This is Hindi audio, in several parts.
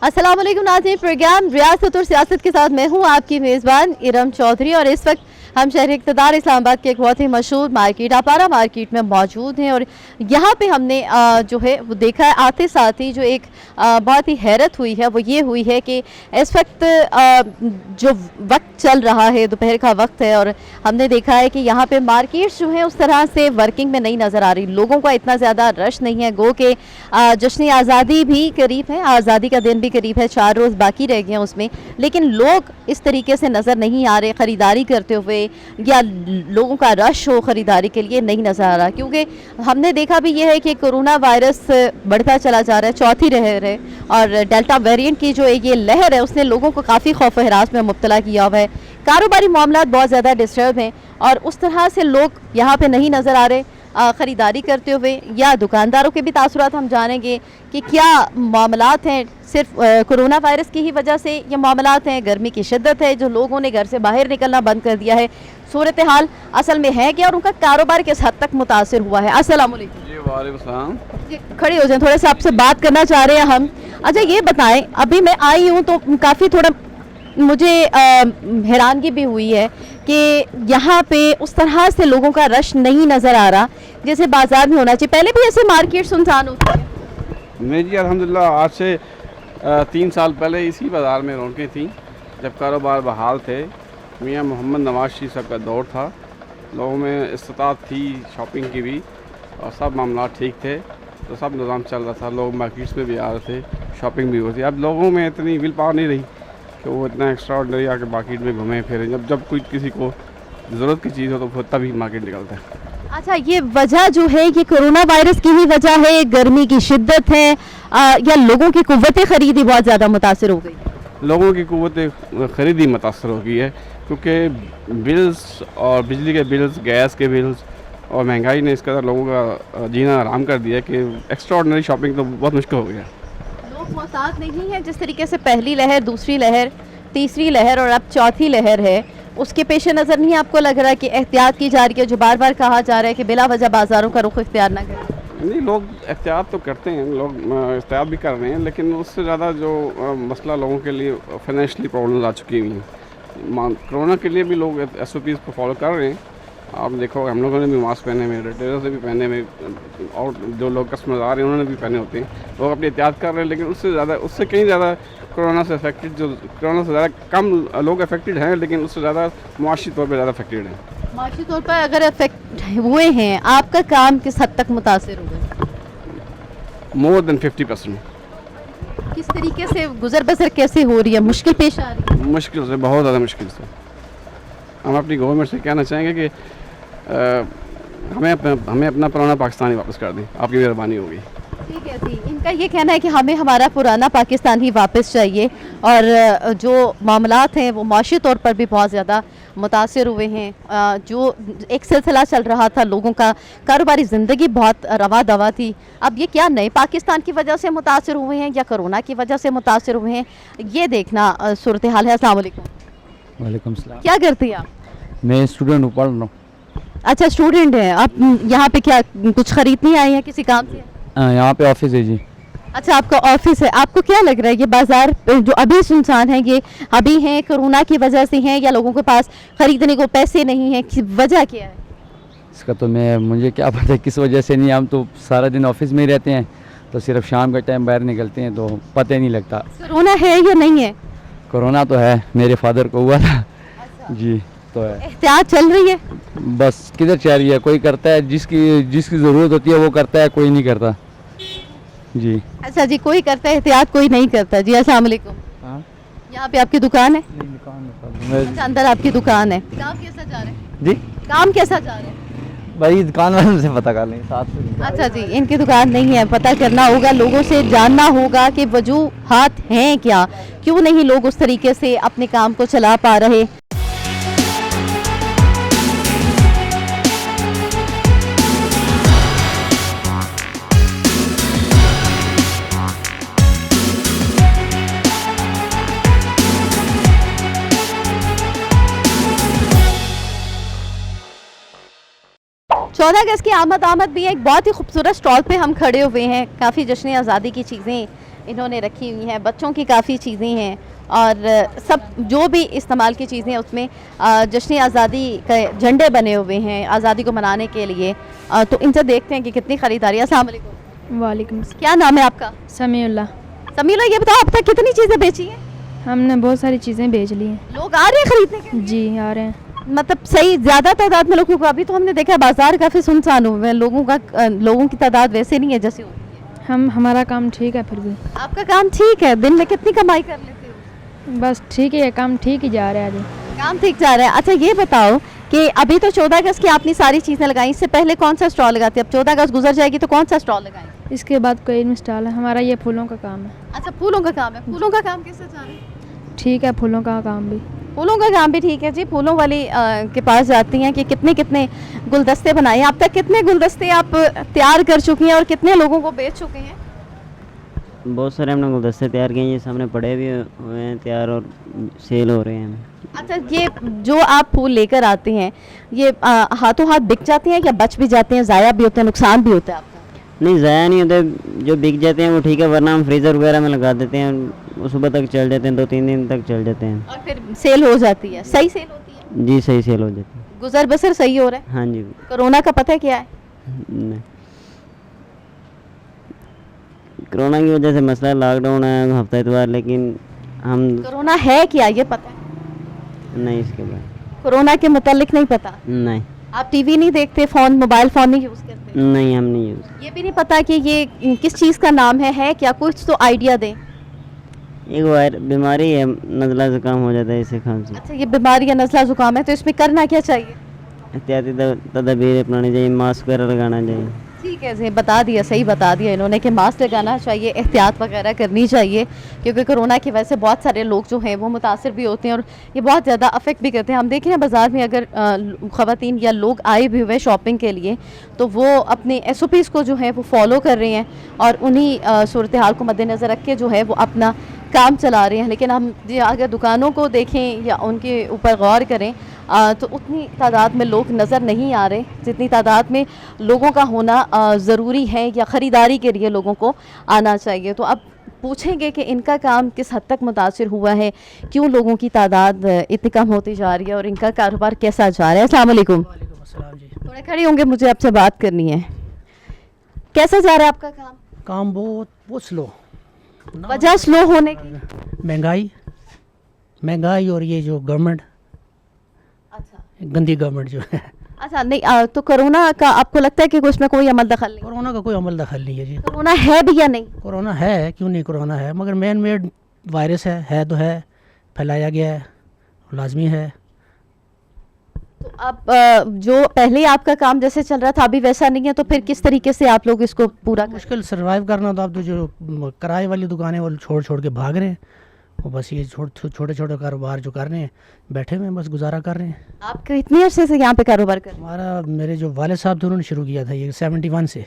अस्सलाम वालेकुम नाज़रीन, प्रोग्राम रियासत और सियासत के साथ मैं हूं आपकी मेज़बान इरम चौधरी और इस वक्त हम शहर इक़्तिदार इस्लामाबाद के एक बहुत ही मशहूर मार्केट अपारा मार्केट में मौजूद हैं और यहाँ पे हमने जो है वो देखा है, आते साथ ही जो एक बहुत ही हैरत हुई है वो ये हुई है कि इस वक्त जो वक्त चल रहा है दोपहर का वक्त है और हमने देखा है कि यहाँ पे मार्केट्स जो हैं उस तरह से वर्किंग में नहीं नज़र आ रही, लोगों का इतना ज़्यादा रश नहीं है। गो के जश्न आज़ादी भी करीब है, आज़ादी का दिन भी करीब है, 4 रोज़ बाकी रह गए हैं उसमें, लेकिन लोग इस तरीके से नज़र नहीं आ रहे ख़रीदारी करते हुए या लोगों का रश हो ख़रीदारी के लिए नहीं नज़र आ रहा, क्योंकि हमने देखा भी ये है कि कोरोना वायरस बढ़ता चला जा रहा है, चौथी लहर है और डेल्टा वेरिएंट की जो ये लहर है उसने लोगों को काफ़ी खौफ हरास में मुब्तला किया हुआ है। कारोबारी मामला बहुत ज़्यादा डिस्टर्ब हैं और उस तरह से लोग यहाँ पे नहीं नज़र आ रहे ख़रीदारी करते हुए, या दुकानदारों के भी तासुरात हम जानेंगे कि क्या मामलात हैं, सिर्फ कोरोना वायरस की ही वजह से ये मामलात हैं, गर्मी की शिद्दत है जो लोगों ने घर से बाहर निकलना बंद कर दिया है, सूरत हाल असल में है क्या और उनका कारोबार किस हद तक मुतासिर हुआ है। अस्सलाम वालेकुम जी। वालेकुम सलाम जी, खड़े हो जाएं, थोड़ा सा आपसे बात करना चाह रहे हैं हम। अच्छा ये बताएं, अभी मैं आई हूँ तो काफ़ी थोड़ा मुझे हैरानगी भी हुई है कि यहाँ पे उस तरह से लोगों का रश नहीं नज़र आ रहा जैसे बाज़ार में होना चाहिए। पहले भी ऐसे मार्केट सुनसान होते हैं? नहीं जी, अल्हम्दुलिल्लाह आज से 3 साल पहले इसी बाज़ार में रौनकें थीं जब कारोबार बहाल थे। मियाँ मोहम्मद नवाज शरीफ साहब का दौर था, लोगों में इस्तात थी शॉपिंग की भी और सब मामला ठीक थे, तो सब निज़ाम चल रहा था, लोग मार्केट्स में भी आ रहे थे, शॉपिंग भी हो रही थी। अब लोगों में इतनी विल पावर नहीं रही कि वो इतना एक्स्ट्रा ऑर्डनरी आके मार्केट में घूमें फिरें। जब कोई किसी को ज़रूरत की चीज़ हो तो वो तभी मार्केट निकलता है। अच्छा, ये वजह जो है ये कोरोना वायरस की ही वजह है, गर्मी की शिद्दत है या लोगों की कुव्वत खरीदी बहुत ज़्यादा मुतासिर हो गई? लोगों की कुव्वत खरीदी मुतासर हो गई है क्योंकि बिल्स और बिजली के बिल्स, गैस के बिल्स और महंगाई ने इस कदर लोगों का जीना आराम कर दिया कि एक्स्ट्रा ऑर्डनरी शॉपिंग तो बहुत मुश्किल हो गया। लोग मोहताज नहीं है जिस तरीके से पहली लहर, दूसरी लहर, तीसरी लहर और अब चौथी लहर है, उसके पेश नज़र नहीं आपको लग रहा है कि एहतियात की जा रही है, जो बार बार कहा जा रहा है कि बिला वजह बाज़ारों का रुख इख्तियार ना करें? नहीं, लोग एहतियात तो करते हैं, लोग एहतियात भी कर रहे हैं, लेकिन उससे ज़्यादा जो मसला लोगों के लिए फाइनेंशियली प्रॉब्लम आ चुकी हुई हैं। कोरोना के लिए भी लोग SOPs को फॉलो कर रहे हैं। आप देखो, हम लोगों ने भी मास्क पहने हुए, रिटेलर्स ने भी पहने हुए और जो लोग कस्टमर आ रहे हैं उन्होंने भी पहने होते हैं, लोग अपनी एहतियात कर रहे हैं, लेकिन उससे कहीं ज़्यादा कोरोना से ज़्यादा कम लोग अफेक्टेड हैं, लेकिन उससे ज़्यादा मुआशी तौर पर ज़्यादा अफेक्टेड हैं। माशी तौर पर अगर अफेक्ट हुए हैं, आपका काम किस हद तक मुतासिर हुआ? More than 50%। किस तरीके से गुजर बसर कैसे हो रही है, मुश्किल पेश आ रही है? मुश्किल से, बहुत ज़्यादा मुश्किल से। हम अपनी गवर्नमेंट से कहना चाहेंगे कि हमें अपना पुराना पाकिस्तान ही वापस कर दें, आपकी मेहरबानी होगी। ठीक है जी, इनका ये कहना है कि हमें हमारा पुराना पाकिस्तान ही वापस चाहिए और जो मामलात हैं वो माशी तौर पर भी बहुत ज़्यादा मुतासिर हुए हैं। जो एक सिलसिला चल रहा था, लोगों का कारोबारी ज़िंदगी बहुत रवा दवा थी, अब ये क्या नए पाकिस्तान की वजह से मुतासिर हुए हैं या कोरोना की वजह से मुतासिर हुए हैं, ये देखना सूरत हाल है। अस्सलाम वालेकुम। वालेकुम सलाम। क्या करती हैं आप? मैं स्टूडेंट हूँ, पढ़ रहा हूँ। अच्छा, स्टूडेंट हैं आप, यहाँ पे क्या कुछ खरीदने आए हैं, किसी काम से? यहाँ पे ऑफिस है जी। अच्छा, आपका ऑफिस है। आपको क्या लग रहा है ये बाज़ार जो अभी सुनसान है, ये अभी हैं कोरोना की वजह से हैं या लोगों के पास ख़रीदने को पैसे नहीं हैं, वजह क्या है इसका? तो मुझे क्या पता किस वजह से नहीं, हम तो सारा दिन ऑफिस में ही रहते हैं, तो सिर्फ शाम के टाइम बाहर निकलते हैं तो पता ही नहीं लगता। कोरोना है या नहीं है? कोरोना तो है, मेरे फादर को हुआ था। जी, तो है। एहतियात चल रही है? बस किधर चल रही है, कोई करता है, जिसकी ज़रूरत होती है वो करता है, कोई नहीं करता जी। अच्छा जी, कोई करता है एहतियात, कोई नहीं करता जी। अस्सलाम वालेकुम। यहाँ पे आपकी दुकान है? अच्छा, अंदर आपकी दुकान है। काम कैसा जा रहा है जी? काम कैसा जा रहा है? भाई दुकान वालों से पता कर लेंगे साथ में। अच्छा जी, इनकी दुकान नहीं है, पता करना होगा, लोगों से जानना होगा कि वजूहात हैं क्या, क्यों नहीं लोग उस तरीके से अपने काम को चला पा रहे। चौदह अगस्त की आमद भी है, एक बहुत ही खूबसूरत स्टॉल पे हम खड़े हुए हैं, काफ़ी जश्न आज़ादी की चीज़ें इन्होंने रखी हुई हैं, बच्चों की काफ़ी चीज़ें हैं और सब जो भी इस्तेमाल की चीज़ें उसमें जश्न आज़ादी के झंडे बने हुए हैं आज़ादी को मनाने के लिए। तो इनसे देखते हैं कि कितनी ख़रीदारी है। अस्सलाम वालेकुम। वालेकुम क्या नाम है आपका? समीउल्लाह। समीला, ये बताओ अब तक कितनी चीज़ें बेची हैं? हमने बहुत सारी चीज़ें बेच ली हैं। लोग आ रहे हैं खरीदने के लिए? जी आ रहे हैं। मतलब सही ज़्यादा तादाद में लोगों को? अभी तो हमने देखा बाजार काफ़ी सुनसान हुए हैं, लोगों की तादाद वैसे नहीं है जैसे होती है। हमारा काम ठीक है फिर भी। आपका काम ठीक है? दिन में कितनी कमाई कर लेते हो? बस ठीक है, काम ठीक ही जा रहा है अभी। काम ठीक जा रहा है। अच्छा ये बताओ कि अभी तो 14 अगस्त की आपने सारी चीज़ें लगाई, इससे पहले कौन सा स्टॉल लगाते? अब 14 अगस्त गुजर जाएगी तो कौन सा स्टॉल लगाएंगे? इसके बाद कोई स्टॉल है, हमारा ये फूलों का काम है। अच्छा, फूलों का काम है। फूलों का काम कैसे जा रहा है? ठीक है, फूलों का काम भी। फूलों का काम भी ठीक है जी। फूलों वाली के पास जाती हैं कि कितने कितने गुलदस्ते बनाए हैं। अब तक कितने गुलदस्ते आप तैयार कर चुकी हैं और कितने लोगों को बेच चुके हैं? बहुत सारे हमने गुलदस्ते तैयार किए हैं, ये सामने पड़े भी हुए हैं तैयार और सेल हो रहे हैं। अच्छा, ये जो आप फूल लेकर आते हैं ये हाथों हाथ बिक जाते हैं या बच भी जाते हैं, ज़ाया भी होते हैं, नुकसान भी होता है आपका? नहीं, ज़ाया नहीं होते, जो बिक जाते हैं वो ठीक है, वरना हम फ्रीज़र वगैरह में लगा देते हैं, वो सुबह तक चल जाते हैं, 2-3 दिन तक चल जाते हैं। और फिर सेल हो जाती है? सही सेल होती है? जी सही सेल हो जाती है। गुजर बसर सही हो रहा है? हाँ जी। कोरोना का पता है क्या है? नहीं, कोरोना की वजह से मसला लॉकडाउन है हफ्ता इतवार, लेकिन हम कोरोना है क्या ये पता है? नहीं, इसके बाद कोरोना के मुतालिक नहीं पता? नहीं। आप टीवी नहीं देखते, फोन मोबाइल फोन नहीं यूज़ करते? नहीं, हम नहीं यूज़। ये भी नहीं पता कि ये किस चीज़ का नाम है क्या? कुछ तो आइडिया दें। एक बीमारी है, नज़ला ज़ुकाम हो जाता है इससे, खांसी। अच्छा, ये बीमारी या नज़ला ज़ुकाम है तो इसमें करना क्या चाहिए? एहतियाती तदबीर अपनानी चाहिए, मास्क वगैरह लगाना चाहिए। ठीक है जी, बता दिया, सही बता दिया इन्होंने कि मास्क लगाना चाहिए, एहतियात वगैरह करनी चाहिए, क्योंकि कोरोना की वजह से बहुत सारे लोग जो हैं वो मुतासर भी होते हैं और ये बहुत ज़्यादा अफेक्ट भी करते हैं। हम देख रहे हैं बाज़ार में अगर ख़वातीन या लोग आए भी हुए शॉपिंग के लिए तो वो अपने SOPs को जो है वो फॉलो कर रहे हैं और उन्हीं सूरत हाल को मद्देनज़र रख के जो है वो अपना काम चला रहे हैं। लेकिन हम अगर दुकानों को देखें या उनके ऊपर गौर करें तो उतनी तादाद में लोग नज़र नहीं आ रहे जितनी तादाद में लोगों का होना ज़रूरी है या ख़रीदारी के लिए लोगों को आना चाहिए। तो अब पूछेंगे कि इनका काम किस हद तक मुतासिर हुआ है, क्यों लोगों की तादाद इतनी कम होती जा रही है और इनका कारोबार कैसा जा रहा है। अस्सलाम वालेकुम। थोड़े खड़े होंगे, मुझे आपसे बात करनी है। कैसा जा रहा है आपका काम? काम बहुत स्लो। वजह स्लो होने की? महंगाई और ये जो गवर्नमेंट, अच्छा गंदी गवर्नमेंट जो है। अच्छा, नहीं तो कोरोना का आपको लगता है कि उसमें कोई अमल दखल नहीं? कोरोना का कोई अमल दखल नहीं है जी। कोरोना है भी या नहीं? कोरोना है, क्यों नहीं, कोरोना है, मगर मैन मेड वायरस है तो है, फैलाया गया है, लाजमी है। तो अब जो पहले आपका काम जैसे चल रहा था अभी वैसा नहीं है, तो फिर किस तरीके से आप लोग इसको पूरा करें? मुश्किल सर्वाइव करना, तो आप तो जो किराए वाली दुकानें वो छोड़ के भाग रहे हैं, वो बस ये छोटे छोटे कारोबार जो कर रहे हैं, बैठे हुए हैं, बस गुजारा कर रहे हैं। आप कितनी अरसे से यहाँ पे कारोबार कर रहे हैं? हमारा मेरे जो वाले साहब थे उन्होंने शुरू किया था ये 71 से।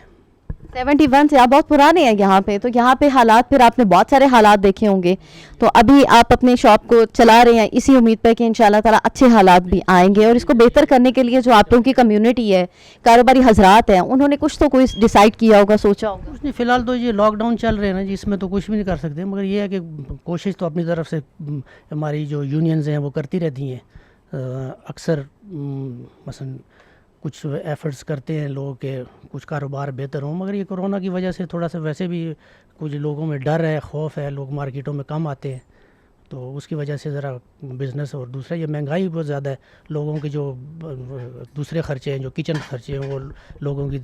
71 से? आप बहुत पुराने हैं यहाँ पे, तो यहाँ पे हालात, फिर आपने बहुत सारे हालात देखे होंगे, तो अभी आप अपने शॉप को चला रहे हैं इसी उम्मीद पर कि इंशाल्लाह ताला अच्छे हालात भी आएंगे। और इसको बेहतर करने के लिए जो आप लोगों की कम्युनिटी है, कारोबारी हजरात हैं, उन्होंने कुछ तो कोई डिसाइड किया होगा, सोचा होगा। कुछ नहीं, फ़िलहाल तो ये लॉकडाउन चल रहे हैं ना जी, इसमें तो कुछ भी नहीं कर सकते, मगर ये है कि कोशिश तो अपनी तरफ से हमारी जो यूनियंस हैं वो करती रहती हैं। अक्सर मसलन कुछ एफ़र्ट्स करते हैं लोग के कुछ कारोबार बेहतर हों, मगर ये कोरोना की वजह से थोड़ा सा वैसे भी कुछ लोगों में डर है, खौफ है, लोग मार्केटों में कम आते हैं, तो उसकी वजह से ज़रा बिज़नेस, और दूसरा ये महंगाई बहुत ज़्यादा है, लोगों के जो दूसरे ख़र्चे हैं, जो किचन खर्चे हैं, वो लोगों की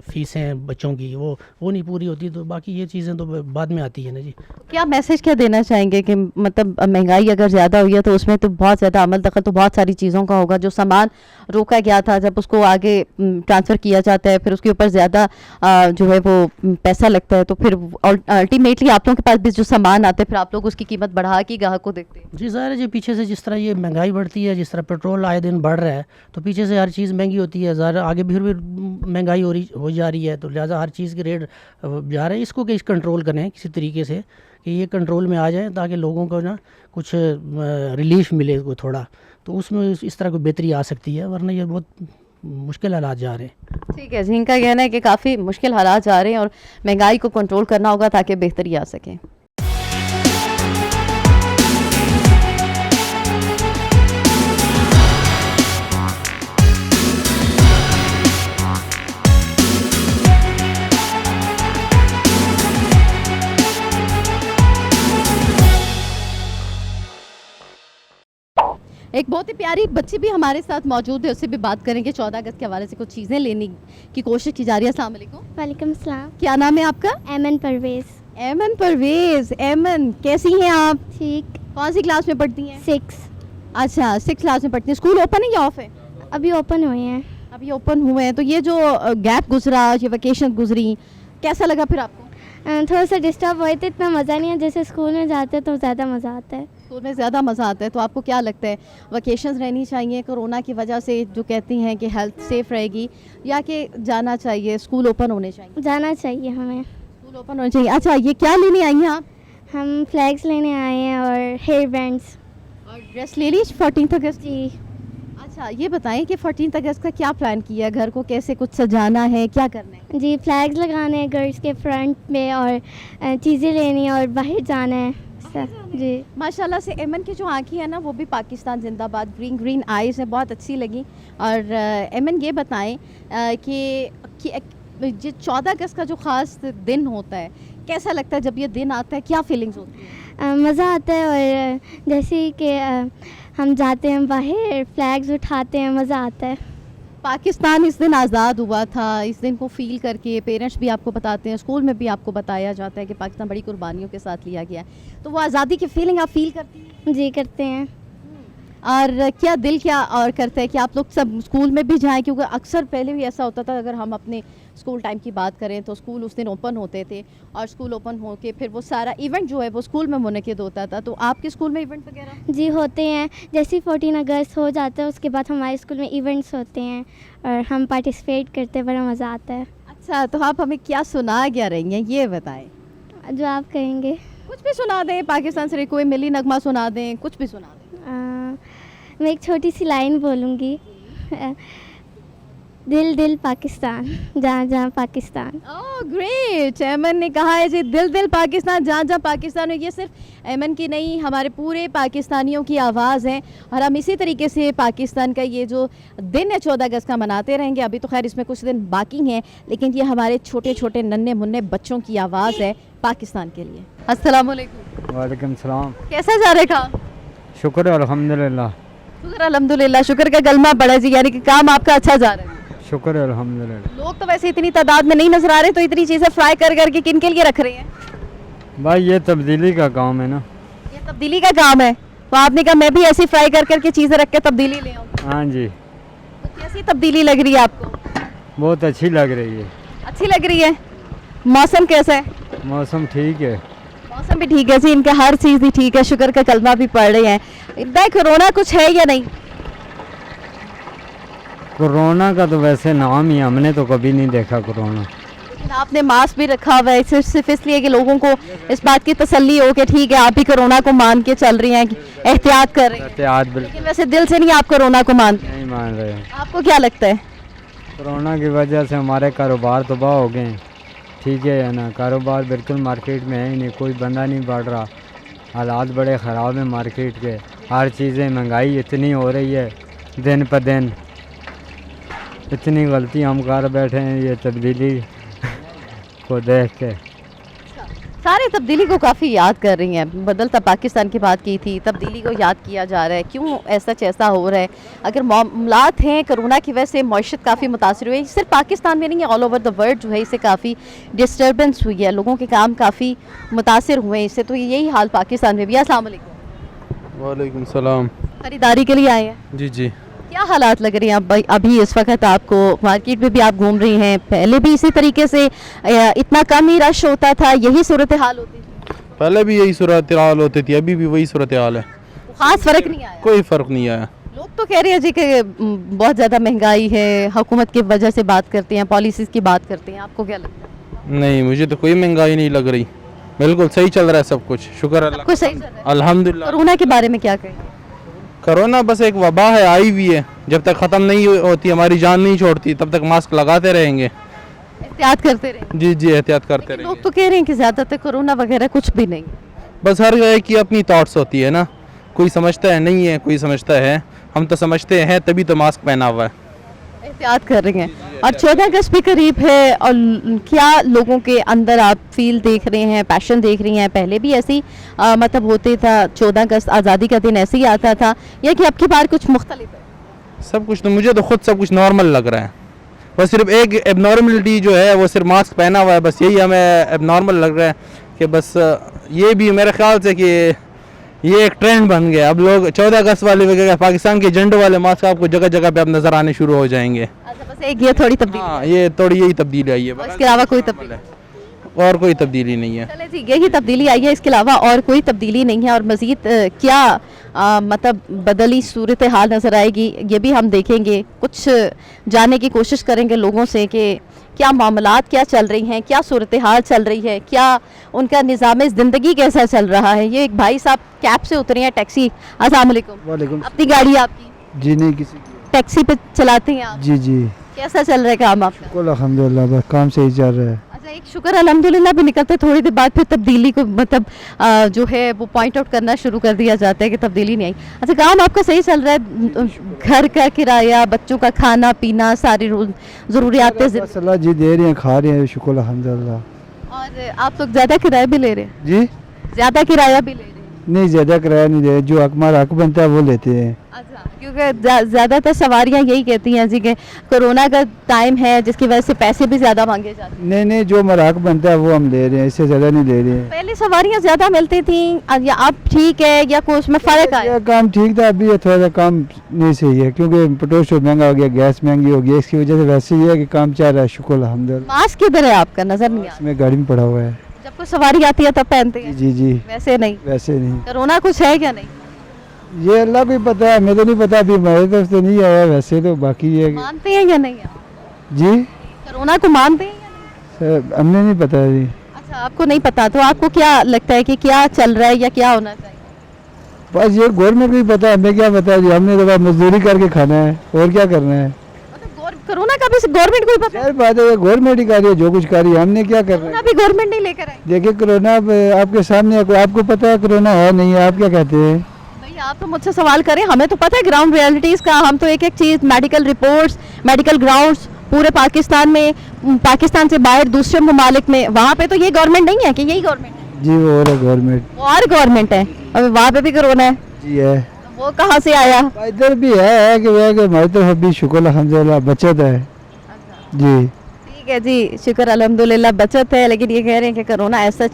फ़ीसें हैं बच्चों की, वो नहीं पूरी होती, तो बाकी ये चीज़ें तो बाद में आती है ना जी। क्या मैसेज क्या देना चाहेंगे कि मतलब महंगाई अगर ज़्यादा हुई है तो उसमें तो बहुत ज़्यादा अमल दखल तो बहुत सारी चीज़ों का होगा। जो सामान रोका गया था जब उसको आगे ट्रांसफ़र किया जाता है, फिर उसके ऊपर ज़्यादा जो है वो पैसा लगता है, तो फिर अल्टीमेटली आप लोगों के पास भी जो सामान आता है फिर आप लोग उसकी कीमत बढ़ा के ग्राहक को देखते हैं। जी ज़ाहिर है जी, पीछे से जिस तरह ये महंगाई बढ़ती है, जिस तरह पेट्रोल आए दिन बढ़ रहा है, तो पीछे से हर चीज़ महंगी होती है, ज़ाहिर आगे भी महंगाई हो जा रही है, तो लिहाजा हर चीज़ के रेट जा रहे हैं। इसको कि कंट्रोल करें किसी तरीके से कि ये कंट्रोल में आ जाए, ताकि लोगों को ना कुछ रिलीफ मिले को थोड़ा, तो उसमें इस तरह की बेहतरी आ सकती है, वरना ये बहुत मुश्किल हालात जा रहे हैं। ठीक है जी, इनका कहना है कि काफ़ी मुश्किल हालात जा रहे हैं और महंगाई को कंट्रोल करना होगा ताकि बेहतरी आ सके। एक बहुत ही प्यारी बच्ची भी हमारे साथ मौजूद है, उससे भी बात करेंगे। 14 अगस्त के हवाले से कुछ चीज़ें लेने की कोशिश की जा रही है। अस्सलाम वालेकुम। वालेकुम सलाम। क्या नाम है आपका? एमन परवेज़। एमन परवेज़। एमन, कैसी हैं आप? ठीक। कौन सी क्लास में पढ़ती हैं? 6। अच्छा, 6 क्लास में पढ़ती हैं। स्कूल ओपन है या ऑफ है? अभी ओपन हुए हैं। अभी ओपन हुए हैं। तो ये जो गैप गुजरा, ये वेकेशन गुजरी, कैसा लगा फिर आपको? थोड़ा सा डिस्टर्ब हुए थे, इतना मज़ा नहीं है। जैसे स्कूल में जाते हैं तो ज़्यादा मज़ा आता है। स्कूल में ज़्यादा मज़ा आता है। तो आपको क्या लगता है, वेकेशंस रहनी चाहिए कोरोना की वजह से, जो कहती हैं कि हेल्थ सेफ रहेगी, या कि जाना चाहिए, स्कूल ओपन होने चाहिए? जाना चाहिए हमें। स्कूल ओपन होने चाहिए। अच्छा, ये क्या लेने आई हैं आप? हम फ्लैग्स लेने आए हैं और हेयर बैंड्स। और ड्रेस ले ली 14 अगस्त? जी। अच्छा, ये बताएं कि 14 अगस्त का क्या प्लान किया है? घर को कैसे कुछ सजाना है, क्या करना है? जी, फ्लैग्स लगाने हैं गर्ल्स के फ्रंट में और चीज़ें लेनी है और बाहर जाना है। जी। माशाल्लाह से एमन की जो आँखें हैं ना, वो भी पाकिस्तान जिंदाबाद, ग्रीन ग्रीन आइज़ हैं, बहुत अच्छी लगी। और एमन ये बताएं कि जो 14 अगस्त का जो ख़ास दिन होता है, कैसा लगता है जब ये दिन आता है, क्या फीलिंग्स होती है? मज़ा आता है और जैसे कि हम जाते हैं बाहर, फ्लैग्स उठाते हैं, मज़ा आता है। पाकिस्तान इस दिन आज़ाद हुआ था, इस दिन को फ़ील करके पेरेंट्स भी आपको बताते हैं, स्कूल में भी आपको बताया जाता है कि पाकिस्तान बड़ी कुर्बानियों के साथ लिया गया है। तो वो आज़ादी की फीलिंग आप फील करती हैं? जी, करते हैं। और क्या दिल क्या और करता है कि आप लोग सब स्कूल में भी जाएं? क्योंकि अक्सर पहले भी ऐसा होता था, अगर हम अपने स्कूल टाइम की बात करें तो स्कूल उस दिन ओपन होते थे और स्कूल ओपन हो के फिर वो सारा इवेंट जो है वो स्कूल में मुनक़िद होता था। तो आपके स्कूल में इवेंट वगैरह? जी, होते हैं। जैसे 14 अगस्त हो जाता है, उसके बाद हमारे स्कूल में इवेंट्स होते हैं और हम पार्टिसिपेट करते हैं, बड़ा मज़ा आता है। अच्छा, तो आप हमें क्या सुना क्या रही हैं, ये बताएं। जो आप कहेंगे। कुछ भी सुना दें, पाकिस्तान से कोई मिली नगमा सुना दें, कुछ भी सुना दें। मैं एक छोटी सी लाइन बोलूँगी। दिल दिल पाकिस्तान, जहाँ जहाँ पाकिस्तान। ओह ग्रेट, एमन ने कहा है जी, दिल दिल पाकिस्तान, जहाँ जहाँ पाकिस्तान हो। ये सिर्फ एमन की नहीं, हमारे पूरे पाकिस्तानियों की आवाज़ है और हम इसी तरीके से पाकिस्तान का ये जो दिन है 14 अगस्त का मनाते रहेंगे। अभी तो खैर इसमें कुछ दिन बाकी हैं, लेकिन ये हमारे छोटे छोटे नन्हे मुन्ने बच्चों की आवाज़ है पाकिस्तान के लिए। अस्सलाम वालेकुम। वालेकुम सलाम। कैसा जा रहा है काम? शुक्र है अल्हम्दुलिल्लाह। शुक्र अल्हम्दुलिल्लाह, शुक्र का कलमा पड़ा जी, यानी कि काम आपका अच्छा जा रहा है। शुक्र है अल्हम्दुलिल्लाह। लोग तो वैसे इतनी तादाद में नहीं नजर आ रहे, तो इतनी चीज़ें फ्राई कर करके किन के लिए रख रहे हैं? भाई ये तब्दीली का काम है ना। ये तब्दीली का काम है, तो आपने कहा मैं भी ऐसी फ्राई कर करके चीज़ें रख के तब्दीली ले आऊँ। हाँ जी, तो कैसी तब्दीली लग रही है आपको? बहुत अच्छी लग रही है। अच्छी लग रही है। मौसम कैसा है? मौसम ठीक है। मौसम भी ठीक है जी, इनके हर चीज़ ही ठीक है, शुक्र का कलमा भी पढ़ रहे हैं। इतना कोरोना कुछ है या नहीं? कोरोना का तो वैसे नाम ही, हमने तो कभी नहीं देखा कोरोना। लेकिन आपने मास्क भी रखा हुआ है, सिर्फ इसलिए कि लोगों को इस बात की तसल्ली हो कि ठीक है आप भी कोरोना को मान के चल रही हैं, एहतियात कर रही हैं। एहतियात बिल्कुल लेकिन वैसे दिल से नहीं आप कोरोना को मानते? नहीं मान रहे हैं। आपको क्या लगता है? कोरोना की वजह से हमारे कारोबार तबाह हो गए हैं, ठीक है या ना? कारोबार बिल्कुल मार्केट में है ही नहीं, कोई बंदा नहीं बढ़ रहा, हालात बड़े ख़राब हैं मार्केट के। हर चीज़ें, महंगाई इतनी हो रही है दिन पर दिन, इतनी गलती हम कर बैठे हैं ये तब्दीली को देख के। सारे तब्दीली को काफ़ी याद कर रही हैं। बदलता पाकिस्तान की बात की थी, तब्दीली को याद किया जा रहा है। क्यों ऐसा हो रहा है? अगर मामलात हैं कोरोना की वजह से मईशत काफ़ी मुतासर हुई है, सिर्फ पाकिस्तान में नहीं है, ऑल ओवर द वर्ल्ड जो है इससे काफ़ी डिस्टर्बेंस हुई है, लोगों के काम काफ़ी मुतासर हुए हैं इससे। तो यही हाल पाकिस्तान में भी है। अस्सलाम वालेकुम। वालेकुम सलाम। खरीदारी के लिए आए हैं? जी जी। क्या हालात लग रही हैं अभी इस वक्त आपको? मार्केट में भी आप घूम रही हैं, पहले भी इसी तरीके से इतना कम ही रश होता था, यही सूरत हाल होती थी? पहले भी यही सूरत हाल होती थी, अभी भी वही सूरत हाल है, खास फ़र्क नहीं आया? कोई फ़र्क नहीं आया। लोग तो कह रहे हैं जी कि बहुत ज़्यादा महंगाई है, हुकूमत की वजह से बात करते हैं, पॉलिसीज़ की बात करते हैं, आपको क्या लगता है? नहीं, मुझे तो कोई महंगाई नहीं लग रही, बिल्कुल सही चल रहा है सब कुछ, शुक्र अल्लाह। कुछ सही चल रहा है। अल्हम्दुलिल्लाह। कोरोना के बारे में क्या कहें? कोरोना बस एक वबा है, आई हुई है, जब तक ख़त्म नहीं होती, हमारी जान नहीं छोड़ती, तब तक मास्क लगाते रहेंगे। एहतियात करते रहे। जी जी, एहतियात करते लेकिन रहेंगे। लोग तो कह रहे हैं कि ज़्यादातर कोरोना वगैरह कुछ भी नहीं। बस हर एक की अपनी थॉट्स होती है ना, कोई समझता है नहीं है, कोई समझता है। हम तो समझते हैं, तभी तो मास्क पहना हुआ है। एहतियात कर रही हैं। और 14 अगस्त भी करीब है, और क्या लोगों के अंदर आप फील देख रहे हैं, पैशन देख रही हैं? पहले भी ऐसी मतलब होते था, 14 अगस्त आज़ादी का दिन ऐसे ही आता था, या कि अब की बार कुछ मुख्तलिफ है? सब कुछ तो मुझे तो खुद सब कुछ नॉर्मल लग रहा है। बस सिर्फ एक एबनॉर्मलिटी जो है वो सिर्फ मास्क पहना हुआ है, बस यही हमें एबनॉर्मल लग रहा है। कि बस ये भी मेरे ख्याल से कि ये एक ट्रेंड बन गया। अब लोग 14 अगस्त वाले वगैरह पाकिस्तान के झंडे वाले मास्क आपको जगह जगह पे अब नज़र आने शुरू हो जाएंगे। अच्छा, बस एक ये थोड़ी तब्दीली। हाँ, ये थोड़ी यही तब्दीली आई है, और इसके अलावा कोई तब्दीली? और कोई तब्दीली नहीं है। चले जी, यही तब्दीली आई है, इसके अलावा और कोई तब्दीली नहीं है। और मज़ीद क्या मतलब बदली सूरत हाल नज़र आएगी, ये भी हम देखेंगे। कुछ जानने की कोशिश करेंगे लोगों से कि क्या मामलात क्या चल रही हैं, क्या सूरत हाल चल रही है, क्या उनका निज़ाम ज़िंदगी कैसा चल रहा है। ये एक भाई साहब कैब से उतरे हैं, टैक्सी। अस्सलाम वालेकुम। वालेकुम। अपनी गाड़ी आपकी? जी नहीं, किसी की। टैक्सी पे चलाते हैं आप? जी जी। कैसा चल रहा है काम आपका? कुल अल्हम्दुलिल्लाह, बस काम सही चल रहा है। अच्छा, एक शुक्र अल्हम्दुलिल्लाह भी निकलते, थोड़ी देर बाद फिर तब्दीली को मतलब जो है वो पॉइंट आउट करना शुरू कर दिया जाता है कि तब्दीली नहीं आई। अच्छा, काम आपका सही चल रहा है? घर का किराया, बच्चों का खाना पीना, सारी ज़रूरियात बस अल्लाह जी दे रहे हैं, खा रहे हैं, शुक्र अल्हम्दुलिल्लाह। और आप लोग ज़्यादा किराया भी ले रहे हैं? जी ज़्यादा किराया भी ले रहे हैं? नहीं, ज़्यादा किराया नहीं दे रहे, जो हमारा हक बनता है वो लेते हैं। अच्छा, क्योंकि ज़्यादातर सवारियाँ यही कहती हैं जी कि कोरोना का टाइम है जिसकी वजह से पैसे भी ज़्यादा मांगे जाते हैं। नहीं, जो हमारा हक बनता है वो हम ले रहे हैं, इससे ज़्यादा नहीं ले रहे हैं। पहले सवारियाँ ज़्यादा मिलती थी, या अब ठीक है, या कोई उसमें फ़र्क आया? यह काम ठीक था, अभी ये थोड़ा सा काम नहीं सही है, क्योंकि पेट्रोल शो महंगा हो गया, गैस महंगी हो गई, इसकी वजह से वैसे ही है कि काम चल रहा है, शुक्र अल्हम्दुलिल्लाह। मास्क किधर है आपका? नज़र नहीं आ रहा। इसमें गाड़ी में पड़ा हुआ है। जब कोई सवारी आती है तब पहनते हैं? जी जी। वैसे नहीं? वैसे नहीं। कोरोना कुछ है क्या? नहीं, ये अल्लाह भी पता है, हमें तो नहीं पता, अभी हमारे तरफ से नहीं आया। वैसे तो बाकी ये मानते हैं या नहीं आप? जी, कोरोना को मानते हैं या नहीं? हमने नहीं पता जी। अच्छा, आपको नहीं पता, तो आपको क्या लगता है कि क्या चल रहा है या क्या होना चाहिए? बस ये गवर्नमेंट को ही पता है, हमें क्या पता है जी। हमने तो बस मजदूरी करके खाना है, और क्या करना है। मतलब कोरोना का भी गवर्नमेंट को ही पता है? खैर बात है, गवर्नमेंट ही कर रही है, जो कुछ कर रही है, हमने क्या करना कोरोना है। भी गवर्नमेंट नहीं लेकर आई? देखिए, कोरोना आपके सामने है, आपको पता है कोरोना है नहीं है, आप क्या कहते हैं? भाई, आप तो मुझसे सवाल करें, हमें तो पता है ग्राउंड रियलिटीज़ का। हम तो एक एक चीज़, मेडिकल रिपोर्ट्स, मेडिकल ग्राउंड्स पूरे पाकिस्तान में, पाकिस्तान से बाहर दूसरे ममालिक में, वहाँ पे तो ये गवर्नमेंट नहीं है कि यही गवर्नमेंट है? जी, वो और गवर्नमेंट। वो और गवर्नमेंट है, और वहाँ पे भी कोरोना है? जी है। तो वो कहाँ से आया? इधर भी है कि वह कि हमारी तरफ भी शुक्र अल्हम्दुलिल्लाह बचत है। जी ठीक है जी, शुक्र अल्हम्दुलिल्लाह बचत है। लेकिन ये कह रहे हैं कि कोरोना ऐसा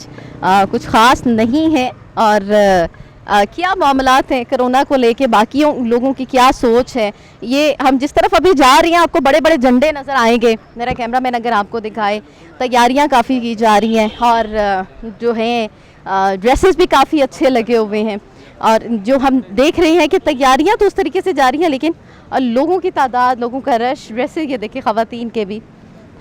कुछ ख़ास नहीं है। और क्या मामलात हैं कोरोना को लेके, बाकियों लोगों की क्या सोच है, ये हम जिस तरफ अभी जा रही हैं आपको बड़े बड़े झंडे नज़र आएंगे। मेरा कैमरामैन अगर आपको दिखाए, तैयारियां काफ़ी की जा रही हैं, और जो हैं ड्रेसेस भी काफ़ी अच्छे लगे हुए हैं। और जो हम देख रहे हैं कि तैयारियां तो उस तरीके से जा रही हैं, लेकिन लोगों की तादाद, लोगों का रश, वैसे ये देखिए ख़वातीन के भी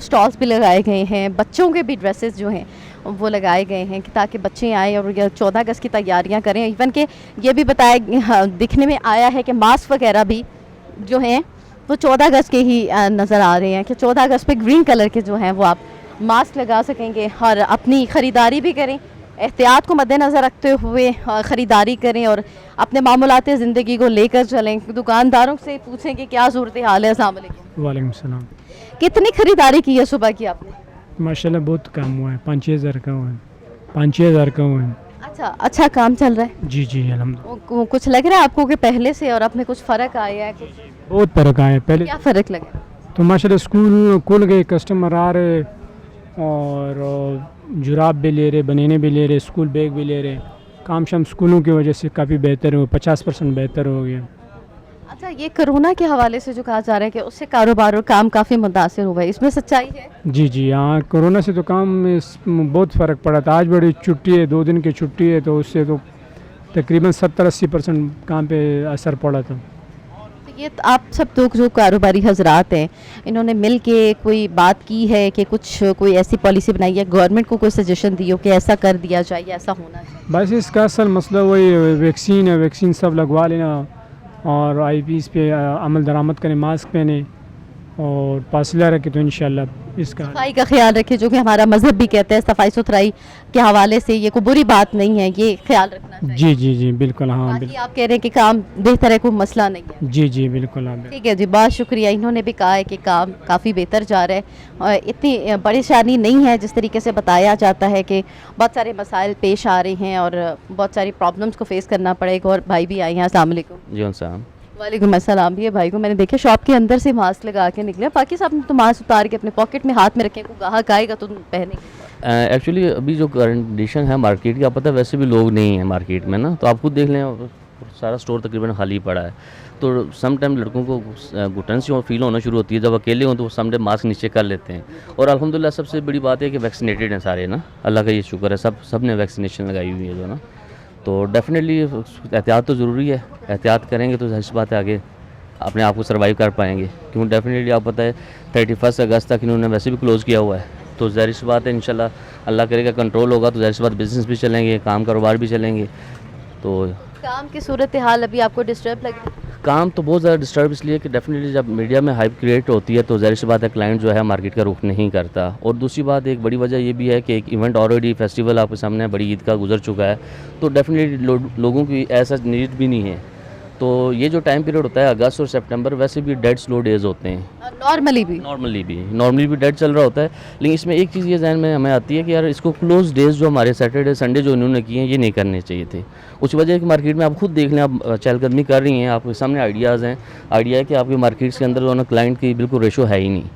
स्टॉल्स भी लगाए गए हैं, बच्चों के भी ड्रेसेस जो हैं वो लगाए गए हैं कि ताकि बच्चे आए और 14 अगस्त की तैयारियां करें। इवन के ये भी बताया, दिखने में आया है कि मास्क वगैरह भी जो हैं वो 14 अगस्त के ही नज़र आ रहे हैं कि 14 अगस्त पे ग्रीन कलर के जो हैं वो आप मास्क लगा सकेंगे और अपनी ख़रीदारी भी करें। एहतियात को मद्देनज़र रखते हुए ख़रीदारी करें और अपने मामूलात ज़िंदगी को लेकर चलें। दुकानदारों से पूछें कि क्या सूरत हाल है। अस्सलाम वालेकुम। वालेकुम सलाम। कितनी ख़रीदारी की है सुबह की आपने? माशाल्लाह बहुत काम हुआ है, 5-6 हज़ार का हुआ है, 5-6 हज़ार का हुआ है। अच्छा काम चल रहा है? जी जी अल्हम्दुलिल्लाह। कुछ लग रहा है आपको कि पहले से और अब में कुछ फ़र्क आया है? बहुत फ़र्क आया है। पहले क्या फ़र्क लगा? तो माशाल्लाह स्कूल खुल गए, कस्टमर आ रहे और जुराब भी ले रहे, बनेने भी ले रहे, स्कूल बैग भी ले रहे। काम शाम स्कूलों की वजह से काफ़ी बेहतर हो, 50% बेहतर हो गया। अच्छा, ये कोरोना के हवाले से जो कहा जा रहा है कि उससे कारोबार और काम काफ़ी मुतासिर हुआ है, इसमें सच्चाई है? जी जी हाँ, कोरोना से तो काम में बहुत फ़र्क पड़ा था। आज बड़ी छुट्टी है, 2 दिन की छुट्टी है, तो उससे तो तकरीबन 70-80% काम पे असर पड़ा था। तो ये आप सब लोग जो कारोबारी हजरात हैं, इन्होंने मिल के कोई बात की है कि कुछ कोई ऐसी पॉलिसी बनाई है, गवर्नमेंट को कोई सजेशन दी हो कि ऐसा कर दिया जाए, ऐसा होना चाहिए? बस इसका असल मसला वही वैक्सीन है, वैक्सीन सब लगवा लेना और आईपीएस पे अमल दरामद करें, मास्क पहने और फासला रखें, तो इंशाल्लाह इसका सफाई का ख्याल रखें, जो कि हमारा मजहब भी कहता है सफाई सुथराई के हवाले से ये कोई बुरी बात नहीं है, ये ख्याल रखना चाहिए। जी जी जी बिल्कुल, हाँ बाकी बिल्कुल, आप कह रहे हैं कि काम बेहतर है, कोई मसला नहीं है। जी जी बिल्कुल, हाँ बिल्कुल। ठीक है जी, बहुत शुक्रिया। इन्होंने भी कहा है कि काम काफ़ी बेहतर जा रहा है और इतनी परेशानी नहीं है जिस तरीके से बताया जाता है कि बहुत सारे मसाइल पेश आ रहे हैं और बहुत सारी प्रॉब्लम्स को फेस करना पड़ेगा। और भाई भी आए हैं, अस्सलाम वालेकुम। जी साहब, वालेकुम अस्सलाम। भी है भाई को मैंने देखे शॉप के अंदर से मास्क लगा के निकले, बाकी साहब ने तो मास्क उतार के अपने पॉकेट में हाथ में रखे, कोई ग्राहक आएगा तो पहने। एक्चुअली अभी जो कंडीशन है मार्केट की, आप पता है वैसे भी लोग नहीं है मार्केट में ना, तो आप खुद देख लें सारा स्टोर तकरीबन खाली पड़ा है। तो सम टाइम लड़कों को घुटन सी फील होना शुरू होती है, जब अकेले हों तो सम टाइम मास्क नीचे कर लेते हैं। और अल्हम्दुलिल्लाह सबसे बड़ी बात है कि वैक्सीनेटेड हैं सारे ना, अल्लाह का ये शुक्र है, सब ने वैक्सीनेशन लगाई हुई है जो ना, तो डेफिनेटली एहतियात तो ज़रूरी है। एहतियात करेंगे तो जाहिर सी बात है आगे अपने आप को सर्वाइव कर पाएंगे, क्योंकि डेफिनेटली आप पता है 31 अगस्त तक इन्होंने वैसे भी क्लोज़ किया हुआ है, तो जाहिर सी बात है इंशाल्लाह अल्लाह करेगा कंट्रोल होगा तो जाहिर सी बात बिज़नेस भी चलेंगे, काम कारोबार भी चलेंगे। तो काम की सूरत हाल अभी आपको डिस्टर्ब लगी? काम तो बहुत ज़्यादा डिस्टर्ब इसलिए कि डेफिनेटली जब मीडिया में हाइप क्रिएट होती है तो जाहिर सी बात है क्लाइंट जो है मार्केट का रुख नहीं करता। और दूसरी बात एक बड़ी वजह ये भी है कि एक इवेंट ऑलरेडी फेस्टिवल आपके सामने बड़ी ईद का गुजर चुका है, तो डेफिनेटली लोगों की ऐसा नीड भी नहीं है। तो ये जो टाइम पीरियड होता है अगस्त और सितंबर वैसे भी डेड स्लो डेज़ होते हैं, नॉर्मली भी डेड चल रहा होता है। लेकिन इसमें एक चीज़ ये जहन में हमें आती है कि यार इसको क्लोज डेज़ जो हमारे सैटरडे संडे जो इन्होंने किए हैं ये नहीं करने चाहिए थे। उस वजह की मार्केट में आप खुद देख लें, आप चहलकदमी कर रही हैं, आपके सामने आइडियाज़ हैं। आइडिया है कि आपकी मार्केट्स के अंदर जो है क्लाइंट की बिल्कुल रेशो है ही नहीं।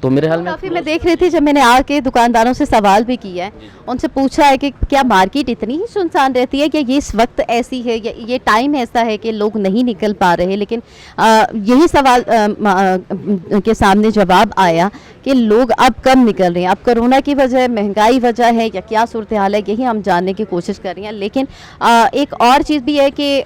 तो मेरे हाल में काफ़ी मैं देख रही थी, जब मैंने आके दुकानदारों से सवाल भी किया है, उनसे पूछा है कि क्या मार्केट इतनी ही सुनसान रहती है कि ये इस वक्त ऐसी है या ये टाइम ऐसा है कि लोग नहीं निकल पा रहे। लेकिन यही सवाल के सामने जवाब आया कि लोग अब कम निकल रहे हैं। अब कोरोना की वजह, महंगाई वजह है या क्या सूरत हाल है, यही हम जानने की कोशिश कर रहे हैं। लेकिन एक और चीज़ भी है कि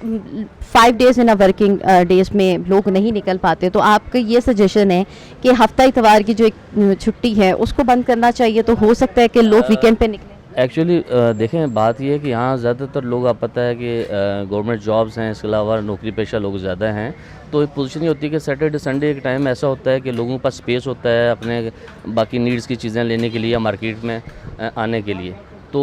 5 days in a working days में लोग नहीं निकल पाते, तो आपका ये सजेशन है कि हफ्ता इतवार की जो एक छुट्टी है उसको बंद करना चाहिए, तो हो सकता है कि लोग वीकेंड पे निकलें। एक्चुअली देखें बात यह है कि यहाँ ज़्यादातर लोग, आप पता है कि गवर्नमेंट जॉब्स हैं, इसके अलावा नौकरी पेशा लोग ज़्यादा हैं, तो एक पोजीशन ये होती है कि सैटरडे संडे एक टाइम ऐसा होता है कि लोगों के पास स्पेस होता है अपने बाकी नीड्स की चीज़ें लेने के लिए या मार्केट में आने के लिए। तो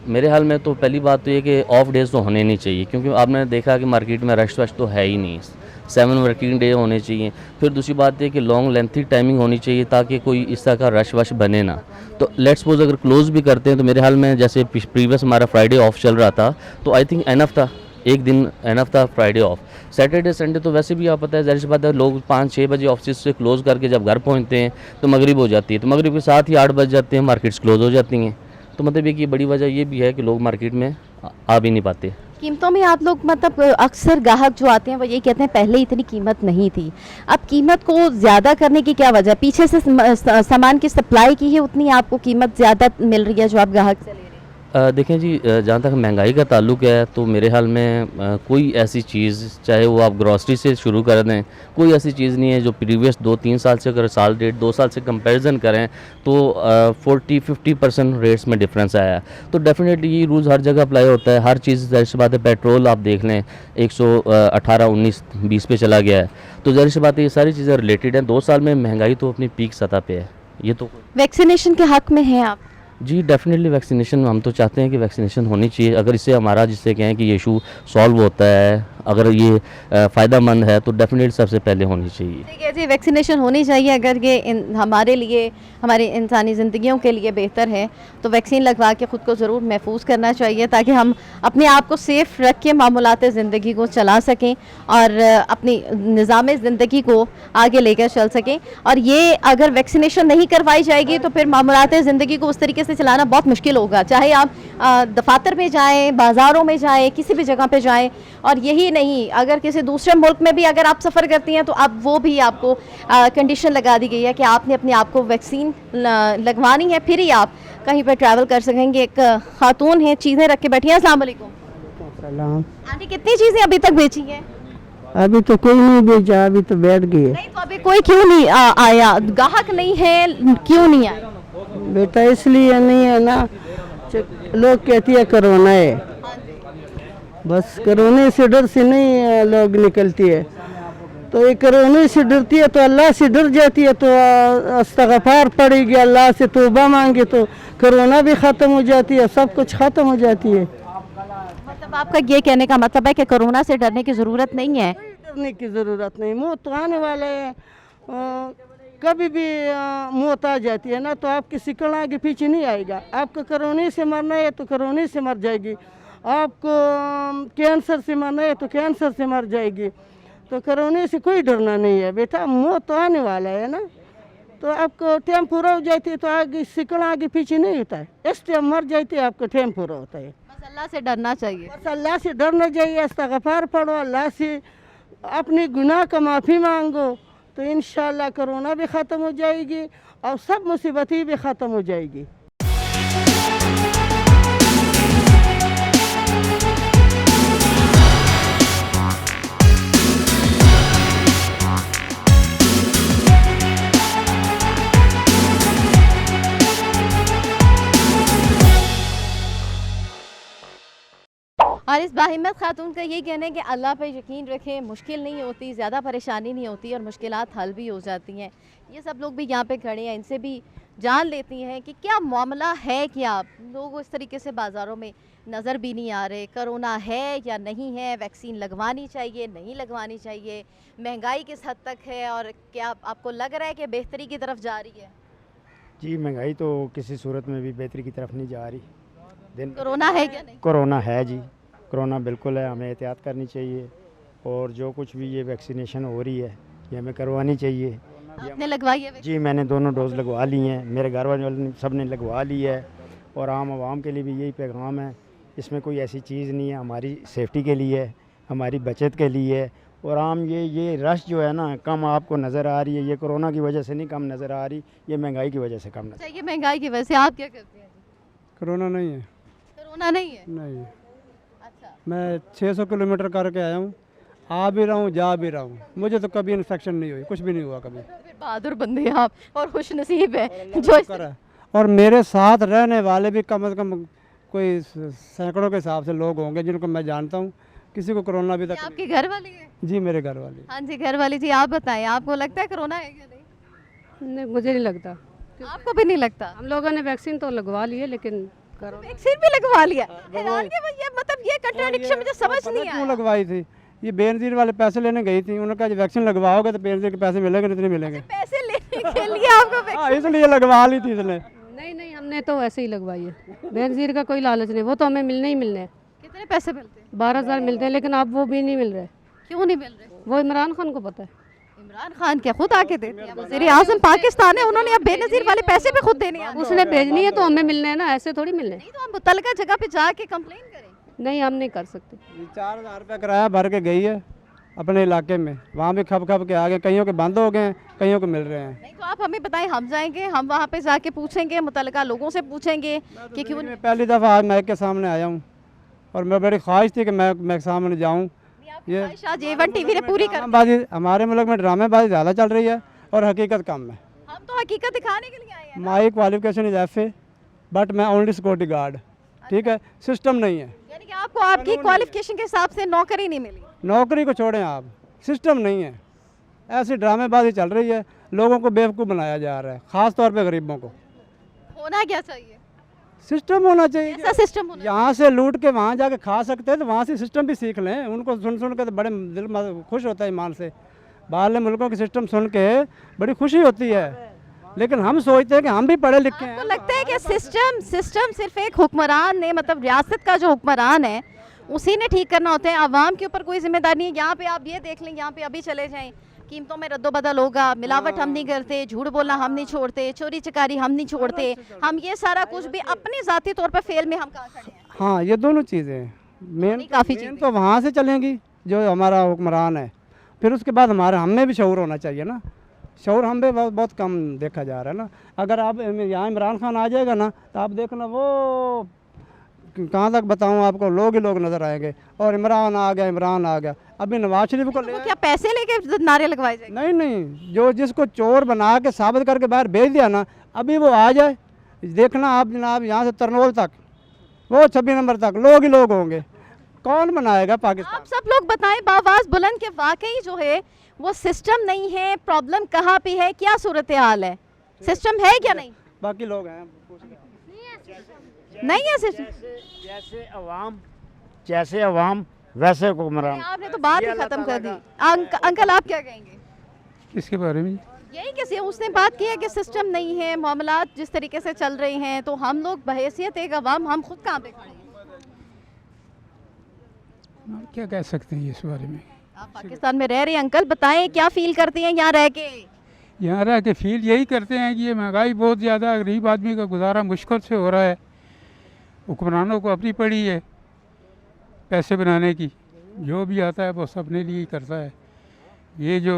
मेरे हाल में तो पहली बात तो ये कि ऑफ डेज़ तो होने नहीं चाहिए, क्योंकि आपने देखा कि मार्केट में रश वश तो है ही नहीं। 7 वर्किंग डे होने चाहिए। फिर दूसरी बात है कि लॉन्ग लेंथी टाइमिंग होनी चाहिए ताकि कोई इस तरह का रश वश बने ना। तो लेट्स सपोज अगर क्लोज़ भी करते हैं तो मेरे हाल में जैसे प्रीवियस हमारा फ्राइडे ऑफ चल रहा था, तो आई थिंक एनफ था, एक दिन एनफ था फ्राइडे ऑफ। सैटरडे संडे तो वैसे भी आप पता है जाहिर सी बात है लोग 5-6 बजे ऑफिस से क्लोज़ करके जब घर पहुँचते हैं तो मगरिब हो जाती है, तो मगरिब के साथ ही 8 बज जाते हैं, मार्केट्स क्लोज़ हो जाती हैं। तो मतलब ये कि बड़ी वजह ये भी है कि लोग मार्केट में आ भी नहीं पाते। कीमतों में आप लोग मतलब अक्सर ग्राहक जो आते हैं वो ये कहते हैं पहले इतनी कीमत नहीं थी, अब कीमत को ज़्यादा करने की क्या वजह? पीछे से सामान की सप्लाई की है उतनी आपको कीमत ज़्यादा मिल रही है जो आप ग्राहक से ले रहे हैं? देखें जी, जहाँ तक महंगाई का ताल्लुक है तो मेरे हाल में कोई ऐसी चीज़, चाहे वो आप ग्रॉसरी से शुरू कर दें, कोई ऐसी चीज़ नहीं है जो प्रीवियस 2-3 साल से, अगर साल डेढ़ 2 साल से कंपैरिजन करें तो 40-50% रेट्स में डिफरेंस आया है। तो डेफिनेटली ये रूल्स हर जगह अप्लाई होता है। हर चीज़ जाहिर सी बात है, पेट्रोल आप देख लें 118-19-20 पे चला गया है, तो जाहिर सी बात है ये सारी चीज़ें रिलेटेड हैं। 2 साल में महंगाई तो अपनी पीक सतह पे है। ये तो वैक्सीनेशन के हक़ में हैं आप? जी डेफिनेटली वैक्सीनेशन हम तो चाहते हैं कि वैक्सीनेशन होनी चाहिए। अगर इससे हमारा जिससे कहें कि ये इशू सॉल्व होता है, अगर ये फ़ायदेमंद है तो डेफिनेटली सबसे पहले होनी चाहिए। ठीक है जी, वैक्सीनेशन होनी चाहिए। अगर ये हमारे लिए, हमारी इंसानी ज़िंदगियों के लिए बेहतर है तो वैक्सीन लगवा के ख़ुद को ज़रूर महफूज करना चाहिए, ताकि हम अपने आप को सेफ़ रख के मामूलात ज़िंदगी को चला सकें और अपनी निज़ाम ज़िंदगी को आगे लेकर चल सकें। और ये अगर वैक्सीनेशन नहीं करवाई जाएगी तो फिर मामूलात ज़िंदगी को उस तरीके से चलाना बहुत मुश्किल होगा, चाहे आप दफातर में जाएँ, बाज़ारों में जाएँ, किसी भी जगह पर जाएँ। और यही नहीं, अगर किसी दूसरे मुल्क में भी अगर आप सफ़र करती हैं तो अब वो भी आपको कंडीशन लगा दी गई है कि आपने अपने आप को वैक्सीन लगवानी है, फिर ही आप कहीं पर ट्रैवल कर सकेंगे। एक खातून है, चीज़ें रख के बैठी हैं। अस्सलाम वालेकुम। आंटी कितनी चीज़ें अभी तक बेची हैं? अभी तो कोई नहीं बेचा, अभी तो बैठ गए। नहीं तो अभी कोई क्यों नहीं आया? ग्राहक नहीं है, क्यों नहीं आया? बेटा इसलिए नहीं है ना, लोग कहती है कोरोना है, बस कोरोना से डर से नहीं लोग निकलती है, तो ये कोरोना से डरती है तो अल्लाह से डर जाती है, तो इस्तग़फ़ार पड़ेगी, अल्लाह से तौबा मांगे तो कोरोना भी ख़त्म हो जाती है, सब कुछ ख़त्म हो जाती है। मतलब आपका ये कहने का मतलब है कि कोरोना से डरने की ज़रूरत नहीं है? डरने की ज़रूरत नहीं, मौत तो आने वाले है, कभी भी मौत आ जाती है ना, तो आपकी सिकल आगे पीछे नहीं आएगा। आपको कोरोना से मरना है तो कोरोना से मर जाएगी, आपको कैंसर से मरना है तो कैंसर से मर जाएगी, तो कोरोना से कोई डरना नहीं है बेटा, मौत तो आने वाला है ना, तो आपको टाइम पूरा हो जाती है तो आगे सिकल आगे पीछे नहीं होता है, इस टाइम मर जाती है, आपको टाइम पूरा होता है। बस अल्लाह से डरना चाहिए। बस अल्लाह से डरना चाहिए, इस्तग़फ़ार पढ़ो, अल्लाह से अपनी गुनाह का माफ़ी मांगो, तो इंशाअल्लाह कोरोना भी ख़त्म हो जाएगी और सब मुसीबतें भी ख़त्म हो जाएगी। और इस बाहिम्मत खातून का यही कहना है कि अल्लाह पे यकीन रखें, मुश्किल नहीं होती, ज़्यादा परेशानी नहीं होती और मुश्किलात हल भी हो जाती हैं। ये सब लोग भी यहाँ पे खड़े हैं, इनसे भी जान लेती हैं कि क्या मामला है, क्या लोग इस तरीके से बाज़ारों में नज़र भी नहीं आ रहे, कोरोना है या नहीं है, वैक्सीन लगवानी चाहिए नहीं लगवानी चाहिए, महंगाई किस हद तक है और क्या आपको लग रहा है कि बेहतरी की तरफ जा रही है? जी महंगाई तो किसी सूरत में भी बेहतरी की तरफ नहीं जा रही। दिन कोरोना है क्या नहीं? कोरोना है जी, कोरोना बिल्कुल है, हमें एहतियात करनी चाहिए और जो कुछ भी ये वैक्सीनेशन हो रही है ये हमें करवानी चाहिए। आपने लगवाई है? जी मैंने दोनों डोज लगवा ली हैं, मेरे घर वाले सब ने लगवा ली है और आम आवाम के लिए भी यही पैगाम है, इसमें कोई ऐसी चीज़ नहीं है, हमारी सेफ्टी के लिए है, हमारी बचत के लिए है। और आम ये रश जो है ना कम आपको नज़र आ रही है, ये कोरोना की वजह से नहीं कम नज़र आ रही, ये महंगाई की वजह से कम नज़र। ये महंगाई की वजह से आप क्या करते हैं? कोरोना नहीं है। कोरोना नहीं है? नहीं। अच्छा। मैं 600 किलोमीटर करके आया हूँ, आ भी रहा हूँ जा भी रहा हूँ, मुझे तो कभी इन्फेक्शन नहीं हुई, कुछ भी नहीं हुआ कभी। फिर बहादुर बंदे हैं आप और खुश नसीब है जो और मेरे साथ रहने वाले भी कम से कम कोई सैकड़ों के हिसाब से लोग होंगे जिनको मैं जानता हूँ, किसी को कोरोना अभी तक। आपके घर वाली है? जी मेरे घर वाली। हाँ जी घर वाली जी, आप बताएं आपको लगता है कोरोना है क्या नहीं? नहीं मुझे नहीं लगता। आपको भी नहीं लगता? हम लोगों ने वैक्सीन तो लगवा ली है लेकिन वैक्सीन भी लगवा लिया, हैरान के ये मतलब ये कंट्राडिक्शन मुझे समझ नहीं आया। क्यों लगवाई थी? ये बेनजीर वाले पैसे लेने गई थी, उन्होंने कहा वैक्सीन लगवाओगे तो बेनजीर के पैसे मिलेंगे नहीं मिलेंगे। पैसे लेने के लिए आपको इसलिए लगवा ली थी इसने। नहीं हमने तो ऐसे ही लगवाई है, बेनजीर का कोई लालच नहीं, वो तो हमें मिलने ही मिलने हैं। कितने पैसे मिलते हैं? 12,000 मिलते हैं, लेकिन अब वो भी नहीं मिल रहे। क्यों नहीं मिल रहे? वो इमरान खान को पता है। इमरान खान क्या खुद आके देते हैं? वज़ीर आज़म पाकिस्तान है, उन्होंने अब बेनज़ीर वाले पैसे भी खुद देने हैं। उसने भेजनी है तो हमें मिलने हैं ना, ऐसे थोड़ी मिलने। नहीं तो हम मुतल्लिका जगह पे जाके कंप्लेन करें। नहीं हम नहीं कर सकते। 4,000 रुपये किराया भर के गई है अपने इलाके में, वहाँ भी खप के आ गए, कईयों के बंद हो गए हैं, कईयों को मिल रहे हैं। नहीं तो आप हमें बताएं, हम जाएंगे, हम वहाँ पे जाके पूछेंगे, मुतल्लिका लोगों से पूछेंगे कि क्यों। मैं पहली दफ़ा आज माइक के सामने आया हूँ और मैं बड़ी ख्वाहिश थी कि मैं सामने जाऊँ। ये J1 टीवी ने पूरी कर बाजी हमारे मुल्क में ड्रामेबाजी ज़्यादा चल रही है और हकीकत कम है। हम तो हकीकत दिखाने के लिए आए हैं। माई क्वालिफिकेशन इज FA बट मैं ओनली सिक्योरिटी गार्ड, ठीक है, सिस्टम नहीं है। यानी कि आपको आपकी क्वालिफिकेशन के हिसाब से नौकरी नहीं मिली? नौकरी को छोड़ें आप, सिस्टम नहीं है, ऐसी ड्रामेबाजी चल रही है, लोगों को बेवकूफ़ बनाया जा रहा है, ख़ास तौर पे गरीबों को। होना क्या चाहिए? सिस्टम होना चाहिए। ऐसा सिस्टम होना, यहाँ से लूट के वहाँ जाके खा सकते हैं तो वहाँ से सिस्टम भी सीख लें। उनको सुन के तो बड़े दिल खुश होता है ईमान से, बाहर मुल्कों के सिस्टम सुन के बड़ी खुशी होती है, लेकिन हम सोचते हैं कि हम भी पढ़े लिखे हैं। आपको लगता है कि सिस्टम सिर्फ एक हुक्मरान ने, मतलब रियासत का जो हुक्मरान है उसी ने ठीक करना होता है, आवाम के ऊपर कोई जिम्मेदारी नहीं है। यहाँ पे आप ये देख लें, यहाँ पे अभी चले जाएं, कीमतों में रद्दोबदल होगा, मिलावट हम नहीं करते, झूठ बोलना हम नहीं छोड़ते, चोरी चकारी हम नहीं छोड़ते, हम ये सारा कुछ भी अपने ज़ाती तौर पर फेल में हम कहाँ खड़े हैं। हाँ ये दोनों चीज़ें मेन तो वहाँ से चलेंगी जो हमारा हुक्मरान है, फिर उसके बाद हमें भी शऊर होना चाहिए ना। शऊर हम भी बहुत कम देखा जा रहा है ना। अगर आप यहाँ इमरान खान आ जाएगा ना तो आप देखना वो कहाँ तक बताऊँ आपको, लोग ही लोग नज़र आएंगे। और इमरान आ गया, अभी नवाज शरीफ को क्या पैसे लेके नारे लगवाए जाएंगे? नहीं, जो जिसको चोर बना के साबित करके बाहर भेज दिया ना, अभी वो आ जाए, देखना आप जनाब, यहाँ से तरनोल तक, वो 26 नंबर तक लोग ही लोग होंगे। कौन बनाएगा पाकिस्तान? आप सब लोग बताएं बावाज बुलंद के वाकई जो है वो सिस्टम नहीं है, प्रॉब्लम कहाँ पे है, क्या सूरत हाल है, सिस्टम है क्या नहीं? बाकी लोग हैं नहीं है सिस्टम। जैसे अवाम वैसे हुक्मरान। आपने तो बात ही खत्म कर दी। अंकल आप क्या कहेंगे इसके बारे में? यही किसी उसने बात की है कि सिस्टम नहीं है, मामलात जिस तरीके से चल रहे हैं, तो हम लोग बहैसियत एक अवाम हम खुद कहाँ पे खड़े हैं? क्या कह सकते हैं इस बारे में? आप पाकिस्तान में रह रहे हैं अंकल, बताएं क्या फील करते हैं यहाँ रह के? यहाँ रह के फील यही करते हैं कि ये महंगाई बहुत ज़्यादा, गरीब आदमी का गुजारा मुश्किल से हो रहा है, हुक्मरानों को अपनी पड़ी है पैसे बनाने की, जो भी आता है वो अपने लिए ही करता है। ये जो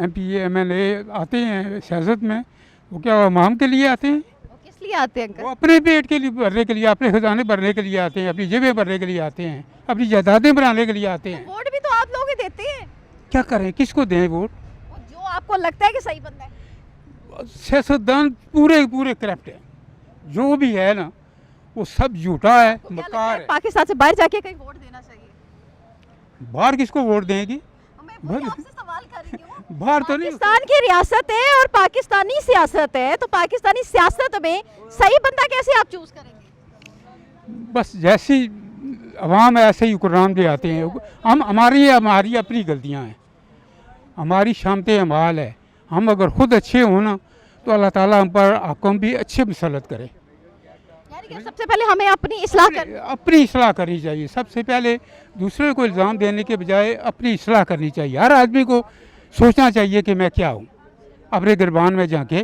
MP MLA आते हैं सियासत में, वो क्या आवाम के लिए आते हैं? वो किस लिए आते हैं अंकल? वो अपने पेट के लिए भरने के लिए, अपने खजाने भरने के लिए आते हैं, अपनी जेबें भरने के लिए आते हैं, अपनी जायदादें बनाने के लिए आते हैं। वोट भी तो आप लोग ही देते हैं। क्या करें, किसको दें वोट? जो आपको लगता है कि सही बंदा है। सियासतदान पूरे करप्ट है, जो भी है ना वो सब झूठा है, मकार है। पाकिस्तान से बाहर जाके कहीं वोट देना चाहिए। बाहर किसको वोट देंगी? बाहर तो नहीं। पाकिस्तान की रियासत है और पाकिस्तानी सियासत है, तो पाकिस्तानी सियासत में सही बंदा कैसे आप चूज करेंगे? बस जैसी अवाम है ऐसे ही हुक्मरान भी आते हैं। हमारी अपनी गलतियां हैं, हमारी शामते अमाल है। हम अगर खुद अच्छे हों ना तो अल्लाह ताला हम पर हुक्म भी अच्छे मुसल्लत करे। सबसे पहले हमें अपनी इस्लाह करनी चाहिए। सबसे पहले दूसरे को इल्ज़ाम देने के बजाय अपनी इस्लाह करनी चाहिए। हर आदमी को सोचना चाहिए कि मैं क्या हूँ, अपने गिरबान में जाके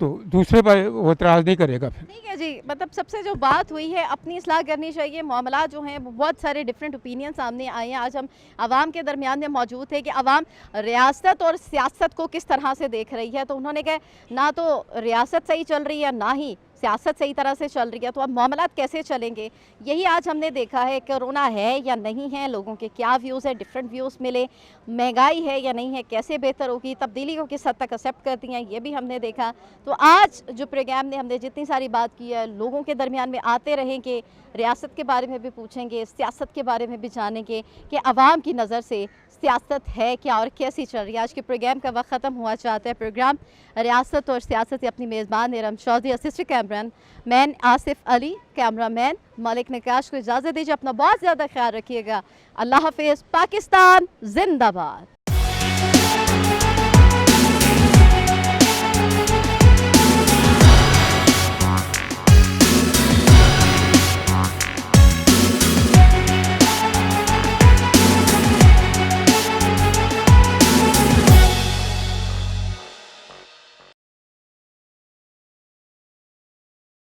तो दूसरे पर वो इतराज़ नहीं करेगा फिर। ठीक है जी, मतलब सबसे जो बात हुई है अपनी इस्लाह करनी चाहिए। मामला जो हैं बहुत सारे डिफरेंट ओपिनियन सामने आए हैं। आज हम आवाम के दरमियान में मौजूद थे कि आवाम रियासत और सियासत को किस तरह से देख रही है, तो उन्होंने कहा ना तो रियासत सही चल रही है ना ही सियासत सही तरह से चल रही है, तो अब मामलात कैसे चलेंगे यही आज हमने देखा है। कोरोना है या नहीं है, लोगों के क्या व्यूज़ है, डिफरेंट व्यूज़ मिले, महंगाई है या नहीं है, कैसे बेहतर होगी, तब्दीली को किस हद तक एक्सेप्ट करती हैं, ये भी हमने देखा। तो आज जो प्रोग्राम में हमने जितनी सारी बात की है, लोगों के दरमियान में आते रहेंगे, रियासत के बारे में भी पूछेंगे, सियासत के बारे में भी जानेंगे कि आवाम की नज़र से सियासत है क्या और कैसी चल रही है। आज के प्रोग्राम का वक्त ख़त्म हुआ चाहता है। प्रोग्राम रियासत और सियासत से अपनी मेज़बान Iram Chaudhary, assistant cameraman man Asif Ali, cameraman Malik Naqash को इजाज़त दीजिए। अपना बहुत ज़्यादा ख्याल रखिएगा। अल्लाह हाफ़िज़। पाकिस्तान जिंदाबाद।